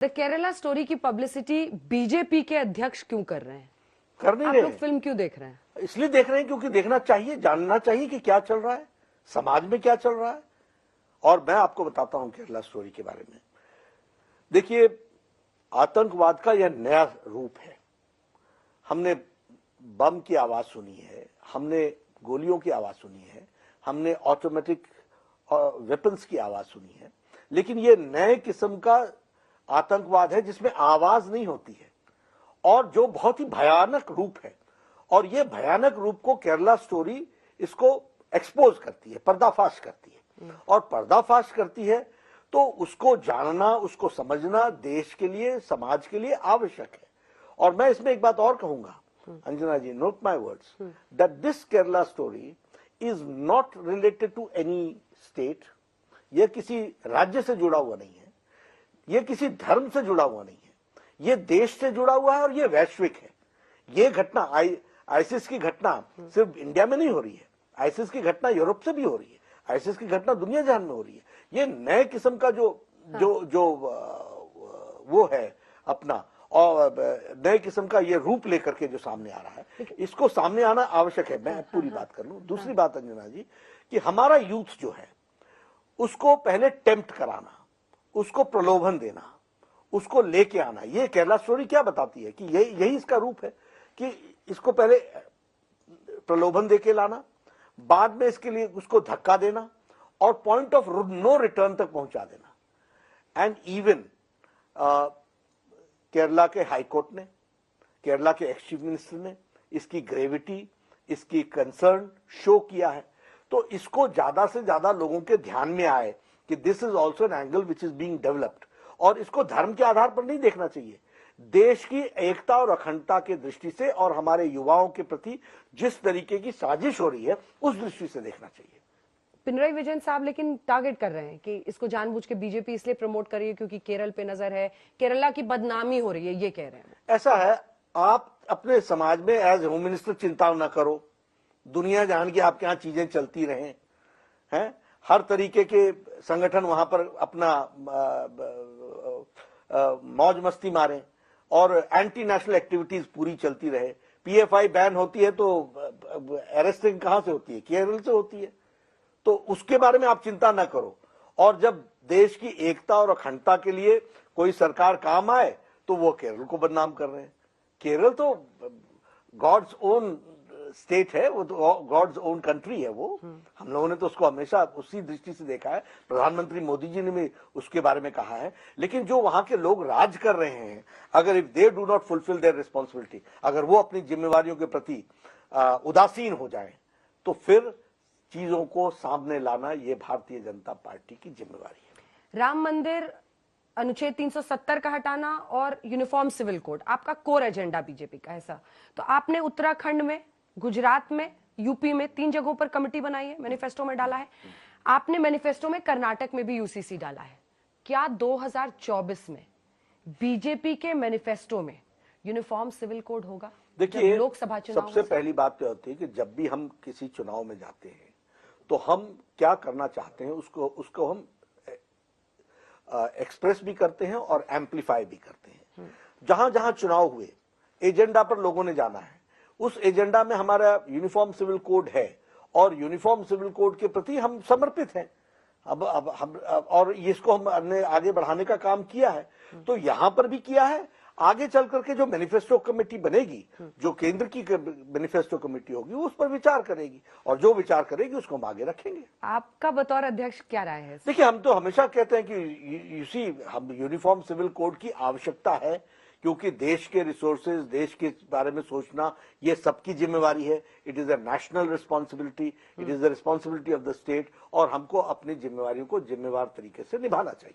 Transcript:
The Kerala story की publicity BJP के अध्यक्ष क्यों कर रहे हैं? कर नहीं आप रहे लोग हैं। फिल्म क्यों देख रहे हैं? इसलिए देख रहे हैं क्योंकि देखना चाहिए, जानना चाहिए कि क्या चल रहा है, समाज में क्या चल रहा है। और मैं आपको बताता हूं केरला स्टोरी के बारे में। देखिए, आतंकवाद का यह नया रूप है। हमने बम की आवाज सुनी है, हमने गोलियों की आवाज सुनी है, हमने ऑटोमेटिक वेपन्स की आवाज सुनी है, लेकिन यह नए किस्म का आतंकवाद है जिसमें आवाज नहीं होती है और जो बहुत ही भयानक रूप है। और यह भयानक रूप को केरला स्टोरी इसको एक्सपोज करती है, पर्दाफाश करती है। और पर्दाफाश करती है तो उसको जानना, उसको समझना देश के लिए, समाज के लिए आवश्यक है। और मैं इसमें एक बात और कहूंगा, Anjana ji, note my words, that this Kerala story is not related to any state. यह किसी राज्य से जुड़ा हुआ नहीं है, यह किसी धर्म से जुड़ा हुआ नहीं है, यह देश से जुड़ा हुआ है और यह वैश्विक है। यह घटना आईसिस की घटना सिर्फ इंडिया में नहीं हो रही है, आईसिस की घटना यूरोप से भी हो रही है, आईसिस की घटना दुनिया जहान में हो रही है। ये नए किस्म का जो वो है अपना, और नए किस्म का ये रूप लेकर के जो सामने आ रहा है, इसको सामने आना आवश्यक है। मैं पूरी बात कर लूं। दूसरी बात अंजना जी, कि हमारा यूथ जो है उसको पहले टेम्प्ट कराना, उसको प्रलोभन देना, उसको लेके आना। ये केरला स्टोरी क्या बताती है कि यही इसका रूप है कि इसको पहले प्रलोभन देके लाना, बाद में इसके लिए उसको धक्का देना और पॉइंट ऑफ नो रिटर्न तक पहुंचा देना। एंड इवन केरला के हाईकोर्ट ने, केरला के एक्स चीफ मिनिस्टर ने इसकी ग्रेविटी, इसकी कंसर्न शो किया है। तो इसको ज्यादा से ज्यादा लोगों के ध्यान में आए कि this is also an angle which is being developed. और इसको धर्म के आधार पर नहीं देखना चाहिए, देश की एकता और अखंडता की दृष्टि से और हमारे युवाओं के प्रति जिस तरीके की साजिश हो रही है उस दृष्टि से देखना चाहिए। पिनराई विजयन साहब लेकिन टारगेट कर रहे हैं कि इसको जानबूझ के बीजेपी इसलिए प्रमोट कर रही है क्योंकि केरल पे नजर है, केरला की बदनामी हो रही है, ये कह रहे हैं। ऐसा है, आप अपने समाज में एज होम मिनिस्टर चिंता न करो, दुनिया जहान की आपके यहां चीजें चलती रहें, हैं, हर तरीके के संगठन वहां पर अपना मौज मस्ती मारें और एंटी नेशनल एक्टिविटीज पूरी चलती रहे। पीएफआई बैन होती है तो अरेस्टिंग कहां से होती है? केरल से होती है। तो उसके बारे में आप चिंता ना करो। और जब देश की एकता और अखंडता के लिए कोई सरकार काम आए तो वो केरल को बदनाम कर रहे हैं। केरल तो गॉड्स ओन स्टेट है, वो तो गॉड्स ओन कंट्री है। वो हम लोगों ने तो उसको हमेशा उसी दृष्टि से देखा है, प्रधानमंत्री मोदी जी ने भी उसके बारे में कहा है। लेकिन जो वहां के लोग राज कर रहे हैं, अगर if they do not fulfil their responsibility, अगर वो अपनी जिम्मेवारियों के प्रति उदासीन हो जाए तो फिर चीजों को सामने लाना ये भारतीय जनता पार्टी की जिम्मेवारी है। राम मंदिर, अनुच्छेद 370 का हटाना और यूनिफॉर्म सिविल कोड आपका कोर एजेंडा बीजेपी का है सर। तो आपने उत्तराखंड में, गुजरात में, यूपी में 3 जगहों पर कमेटी बनाई है, मैनिफेस्टो में डाला है। आपने मैनिफेस्टो में कर्नाटक में भी यूसीसी डाला है। क्या 2024 में बीजेपी के मैनिफेस्टो में यूनिफॉर्म सिविल कोड होगा? देखिए, लोकसभा चुनाव सबसे पहली बात तो होती है कि जब भी हम किसी चुनाव में जाते हैं तो हम क्या करना चाहते हैं उसको हम एक्सप्रेस भी करते हैं और एम्पलीफाई भी करते हैं। जहां जहां चुनाव हुए, एजेंडा पर लोगों ने जाना है, उस एजेंडा में हमारा यूनिफॉर्म सिविल कोड है और यूनिफॉर्म सिविल कोड के प्रति हम समर्पित हैं। अब हम और इसको हमने आगे बढ़ाने का काम किया है, तो यहां पर भी किया है। आगे चल करके जो मैनिफेस्टो कमेटी बनेगी, जो केंद्र की मैनिफेस्टो कमेटी होगी, उस पर विचार करेगी और जो विचार करेगी उसको हम आगे रखेंगे। आपका बतौर अध्यक्ष क्या राय है? देखिए, हम तो हमेशा कहते हैं कि हम यूनिफॉर्म सिविल कोड की आवश्यकता है, क्योंकि देश के रिसोर्सेज, देश के बारे में सोचना ये सबकी जिम्मेवारी है। It is a national responsibility, it is the responsibility of the state, और हमको अपनी जिम्मेवारियों को जिम्मेवार तरीके से निभाना चाहिए।